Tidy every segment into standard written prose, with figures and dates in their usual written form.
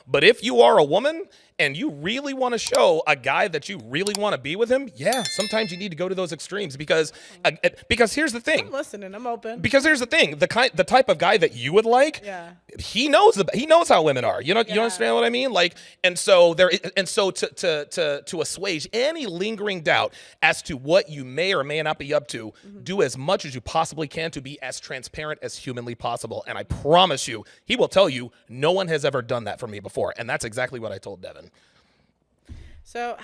But if you are a woman and you really want to show a guy that you really want to be with him, yeah, sometimes you need to go to those extremes because here's the thing. I'm listening. I'm open. Because here's the thing, the type of guy that you would like, he knows how women are. You understand what I mean? Like, and so to assuage any lingering doubt as to what you may or may not be up to, do as much as you possibly can to be as transparent as humanly possible. And I promise you, he will tell you, no one has ever done that for me before, and that's exactly what I told Devin. So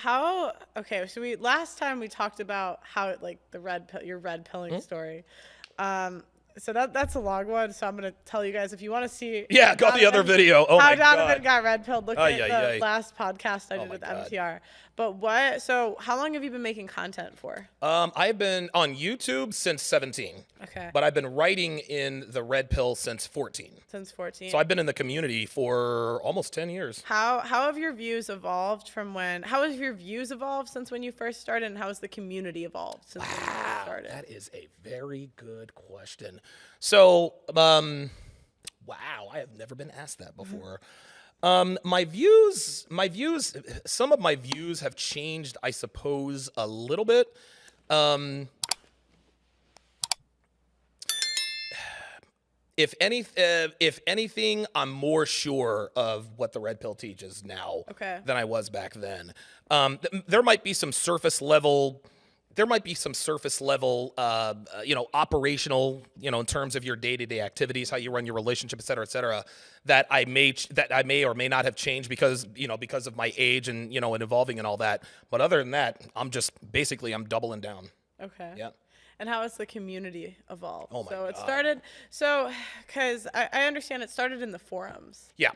last time we talked about how your red pilling story. So that's a long one. So I'm going to tell you guys if you want to see. Yeah, got the other video. Oh my God. How Donovan got red pilled. Look at the last podcast I did with MTR. But so how long have you been making content for? I've been on YouTube since 17. Okay. But I've been writing in the red pill since 14. Since 14. So I've been in the community for almost 10 years. How have your views evolved how have your views evolved since when you first started, and how has the community evolved since when you first started? That is a very good question. So, wow, I have never been asked that before. Some of my views have changed, I suppose, a little bit. If anything, I'm more sure of what the red pill teaches now than I was back then. There might be some surface level. Operational, in terms of your day-to-day activities, how you run your relationship, et cetera, that I may or may not have changed because of my age and, and evolving and all that. But other than that, I'm doubling down. Okay. Yeah. And how has the community evolved? Oh my God. It started, because I understand it started in the forums. Yeah.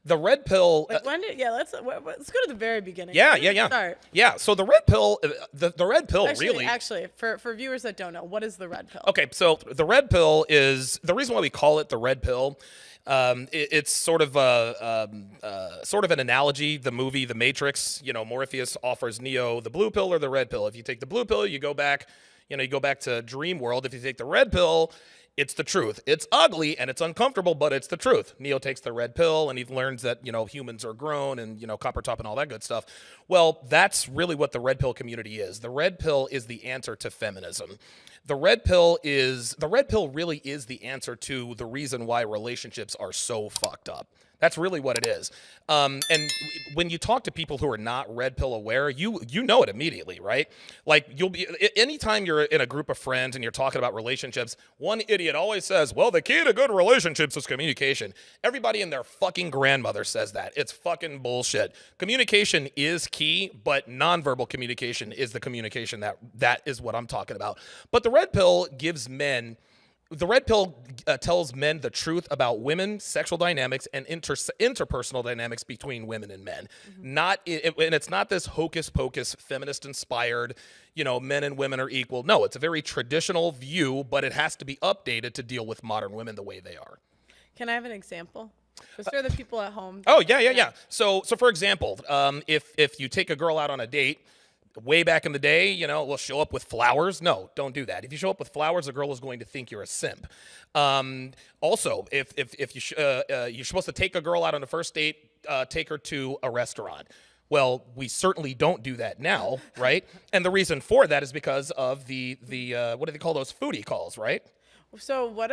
The red pill. Let's go to the very beginning. Yeah. Start. Yeah. So the red pill, the red pill Actually, for viewers that don't know, what is the red pill? Okay, so the red pill is the reason why we call it the red pill. It's sort of an analogy. The movie The Matrix. Morpheus offers Neo the blue pill or the red pill. If you take the blue pill, you go back to dream world. If you take the red pill, it's the truth. It's ugly and it's uncomfortable, but it's the truth. Neo takes the red pill and he learns that, humans are grown and, copper top and all that good stuff. Well, that's really what the red pill community is. The red pill is the answer to feminism. The red pill really is the answer to the reason why relationships are so fucked up. That's really what it is. And when you talk to people who are not red pill aware, you know it immediately, right? Like anytime you're in a group of friends and you're talking about relationships, one idiot always says, well, the key to good relationships is communication. Everybody and their fucking grandmother says that. It's fucking bullshit. Communication is key, but nonverbal communication is the communication that is what I'm talking about. But the red pill tells men the truth about women, sexual dynamics, and interpersonal dynamics between women and men. And it's not this hocus pocus, feminist inspired, men and women are equal. No, it's a very traditional view, but it has to be updated to deal with modern women the way they are. Can I have an example? Just for the people at home. Oh, yeah. So for example, if you take a girl out on a date, way back in the day, we'll show up with flowers. No, don't do that. If you show up with flowers, a girl is going to think you're a simp. Also, if you're supposed to take a girl out on a first date, take her to a restaurant. Well, we certainly don't do that now, right? And the reason for that is because of the what do they call those, foodie calls, right? So what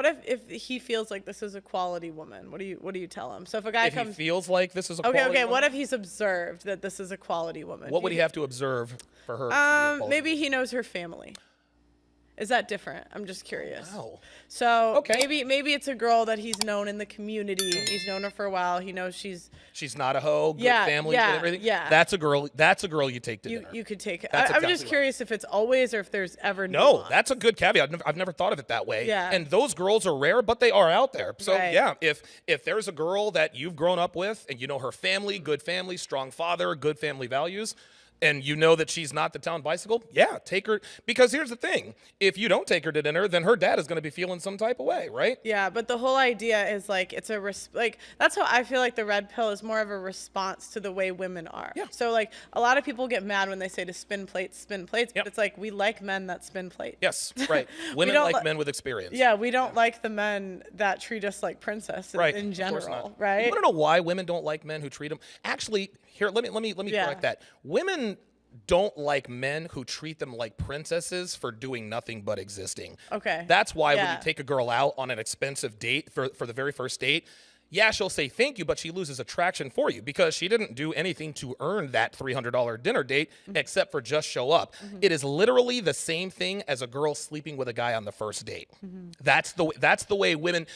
if he feels like this is a quality woman? What do you tell him? So if a guy he feels like this is a quality woman? What if he's observed that this is a quality woman? What would he have to observe for her? To be a quality maybe he knows her family. Is that different? I'm just curious. Wow. So maybe it's a girl that he's known in the community. He's known her for a while. He knows she's not a hoe, good family, good everything. Yeah. That's a girl you take to dinner. You could take it. I'm just curious if it's always or if there's ever No, that's a good caveat. I've never thought of it that way. Yeah. And those girls are rare, but they are out there. So right. yeah, if there's a girl that you've grown up with and you know her family, good family, strong father, good family values, and you know that she's not the town bicycle, yeah, take her. Because here's the thing. If you don't take her to dinner, then her dad is going to be feeling some type of way, right? Yeah, but the whole idea is like it's a like that's how I feel like the red pill is more of a response to the way women are. Yeah. So like a lot of people get mad when they say to spin plates, Yep. but it's like we like men that spin plates. Yes, right. Women don't like men with experience. Yeah, we don't like the men that treat us like princesses Right. in Of course general, not. right? You want to know why women don't like men who treat them? Actually, here, let me Yeah. correct that. Women don't like men who treat them like princesses for doing nothing but existing. Okay. That's why when Yeah. you take a girl out on an expensive date for the very first date, yeah, she'll say thank you, but she loses attraction for you because she didn't do anything to earn that $300 dinner date except for just show up. It is literally the same thing as a girl sleeping with a guy on the first date. That's the way women.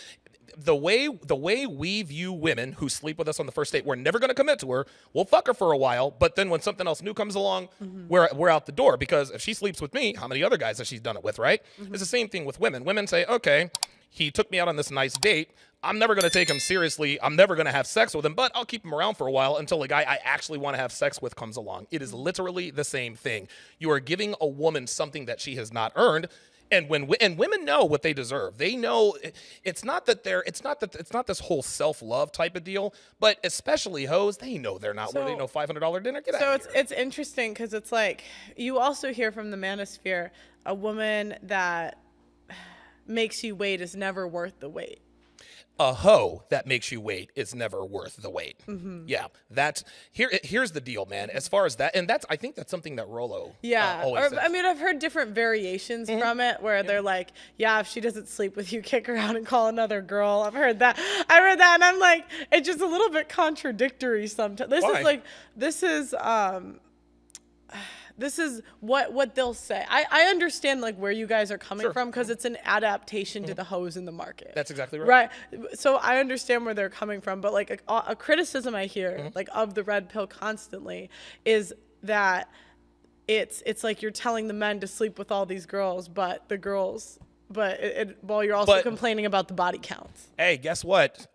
The way we view women who sleep with us on the first date, we're never going to commit to her. We'll fuck her for a while, but then when something else new comes along, we're out the door. Because if she sleeps with me, how many other guys has she done it with, right? It's the same thing with women. Women say, okay, he took me out on this nice date. I'm never going to take him seriously. I'm never going to have sex with him, but I'll keep him around for a while until a guy I actually want to have sex with comes along. It is literally the same thing. You are giving a woman something that she has not earned. And women know what they deserve. They know it's not this whole self-love type of deal, but especially hoes, they know they're not worthy no $500 dinner. Get out of here. It's interesting because it's like you also hear from the manosphere a woman that makes you wait is never worth the wait. A hoe that makes you wait is never worth the wait. Yeah, here's the deal, man. As far as that, and I think that's something that Rollo always says. I mean, I've heard different variations from it where they're like, yeah, if she doesn't sleep with you, kick her out and call another girl. I've heard that. And I'm like, it's just a little bit contradictory sometimes. This is what they'll say. I understand like where you guys are coming from because it's an adaptation to the hoes in the market. That's exactly right. Right. So I understand where they're coming from, but like a criticism I hear like of the red pill constantly is that it's like you're telling the men to sleep with all these girls, but the girls. While you're also complaining about the body counts. Hey, guess what?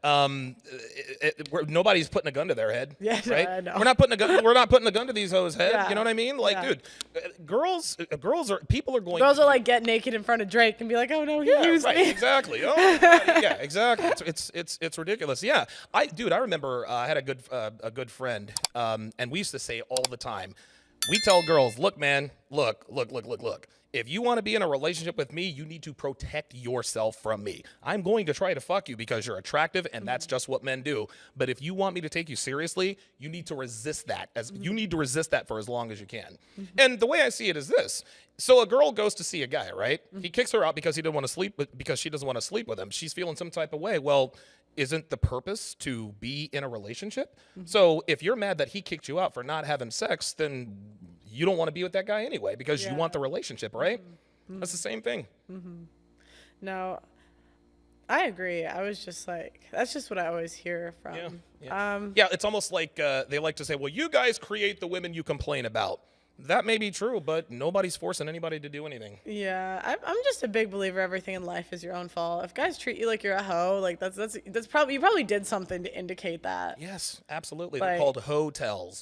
Nobody's putting a gun to their head. Yeah, right. I know. We're not putting a gun to these hoes' head. Yeah. You know what I mean? Like, Yeah. dude, people are going. Girls are like get naked in front of Drake and be like, oh no, he used right, me. exactly. Oh, yeah, exactly. It's ridiculous. Yeah, I remember I had a good friend, and we used to say all the time. We tell girls, look, man, look. If you want to be in a relationship with me, you need to protect yourself from me. I'm going to try to fuck you because you're attractive, and that's just what men do. But if you want me to take you seriously, you need to resist that. You need to resist that for as long as you can. And the way I see it is this. So a girl goes to see a guy, right? He kicks her out because he didn't want to sleep because she doesn't want to sleep with him. She's feeling some type of way. Well, isn't the purpose to be in a relationship? So if you're mad that he kicked you out for not having sex, then you don't want to be with that guy anyway because you want the relationship, right? That's the same thing. No, I agree. I was just like, that's just what I always hear from. Yeah, it's almost like they like to say, well, you guys create the women you complain about. That may be true, but nobody's forcing anybody to do anything. Yeah, I'm just a big believer everything in life is your own fault. If guys treat you like you're a hoe, like that's probably you probably did something to indicate that. Yes, absolutely. Like, they're called hotels.